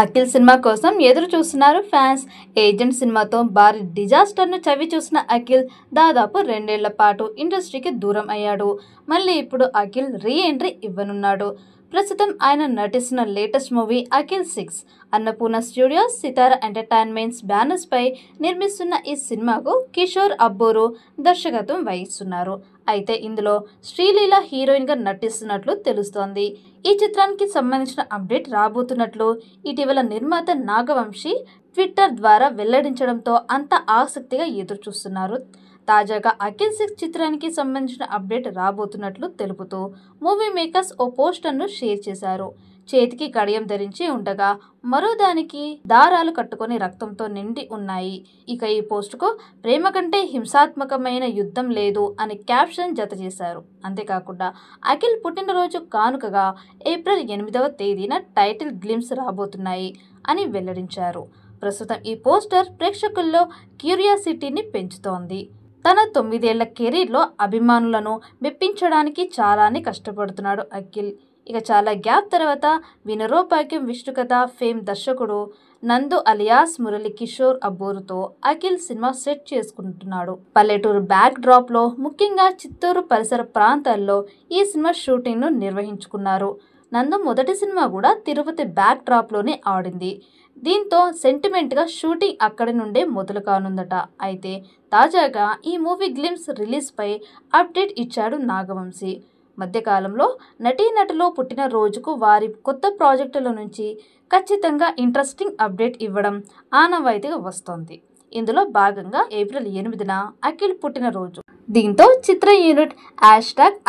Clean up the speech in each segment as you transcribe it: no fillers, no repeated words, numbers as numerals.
Akhil cinema కోసం ఎదురు చూస్తున్నారు ఫ్యాన్స్. ఏజెంట్ సినిమాతో భారీ డిజాస్టర్ను చవి చూసిన అఖిల్ దాదాపు 2 ఏళ్ల పాటు ఇండస్ట్రీకి దూరం అయ్యాడు. మళ్ళీ ఇప్పుడు అఖిల్ రీ ఎంట్రీ ఇవ్వనున్నాడు. ప్రస్తుతం ఆయన నటిస్తున్న latest movie Akhil 6 Annapurna studios, Sithara entertainments banners పై నిర్మిస్తున్న ఈ సినిమాకు కిషోర్ అబ్బూరు దర్శకత్వం వహిస్తున్నారు. అయితే ఇందులో శ్రీలీల హీరోయిన్ గా నటిస్తున్నట్లు తెలుస్తోంది. ఈ చిత్రానికి సంబంధించిన అప్డేట్ రాబోతున్నట్లు ఇటీవల నిర్మాత నాగవంశీ ట్విట్టర్ ద్వారా వెల్లడించడంతో అంతా ఆసక్తిగా ఎదురు చూస్తున్నారు. తాజాగా అఖిల్ 6 చిత్రానికి సంబంధించిన అప్డేట్ రాబోతున్నట్లు తెలుపుతూ మూవీ మేకర్స్ ఓ పోస్టర్ను షేర్ చేశారు. చేతికి కడియం ధరించి ఉండగా మరో దానికి దారాలు కట్టుకొని రక్తంతో నిండి ఉన్నాయి. ఇక ఈ పోస్టుకు ప్రేమ కంటే హింసాత్మకమైన యుద్ధం లేదు అని క్యాప్షన్ జత చేశారు. అంతేకాకుండా అఖిల్ పుట్టినరోజు కానుకగా ఏప్రిల్ 8వ తేదీన టైటిల్ గ్లిమ్స్ రాబోతున్నాయి అని వెల్లడించారు. ప్రస్తుతం ఈ పోస్టర్ ప్రేక్షకుల్లో క్యూరియాసిటీని పెంచుతోంది. తన 9 ఏళ్ల కెరీర్లో అభిమానులను మెప్పించడానికి చాలానే కష్టపడుతున్నాడు అఖిల్. ఇక చాలా గ్యాప్ తర్వాత వినరోపాక్యం విష్ణుకథ ఫేమ్ దర్శకుడు నందు అలియాస్ మురళి కిషోర్ అబ్బూరుతో అఖిల్ సినిమా సెట్ చేసుకుంటున్నాడు. పల్లెటూరు బ్యాక్ డ్రాప్ లో ముఖ్యంగా చిత్తూరు పరిసర ప్రాంతాల్లో ఈ సినిమా షూటింగ్ ను నిర్వహించుకున్నారు. నందు మొదటి సినిమా కూడా తిరుపతి బ్యాక్ డ్రాప్ లోనే ఆడింది. దీంతో సెంటిమెంట్ గా షూటింగ్ అక్కడి నుండే మొదలు కానుందట. అయితే తాజాగా ఈ మూవీ గ్లిమ్స్ రిలీజ్ పై అప్డేట్ ఇచ్చాడు నాగవంశీ. మధ్యకాలంలో నటీనటులు పుట్టినరోజుకు వారి కొత్త ప్రాజెక్టుల నుంచి ఖచ్చితంగా ఇంట్రెస్టింగ్ అప్డేట్ ఇవ్వడం ఆనవాయితీగా వస్తోంది. ఇందులో భాగంగా ఏప్రిల్ 8న అఖిల్ పుట్టినరోజు. దీంతో చిత్ర యూనిట్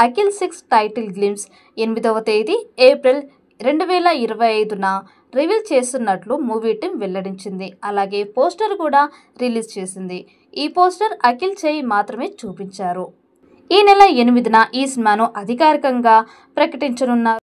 #అఖిల్ 6 టైటిల్ గ్లిమ్స్ 8వ తేదీ ఏప్రిల్ 2025న రివీల్ చేస్తున్నట్లు మూవీ టీం వెల్లడించింది. అలాగే పోస్టర్ కూడా రిలీజ్ చేసింది. ఈ పోస్టర్ అఖిల్ చేయి మాత్రమే చూపించారు. ఈ నెల 8న ఈ సినిమాను అధికారికంగా ప్రకటించనున్నారు.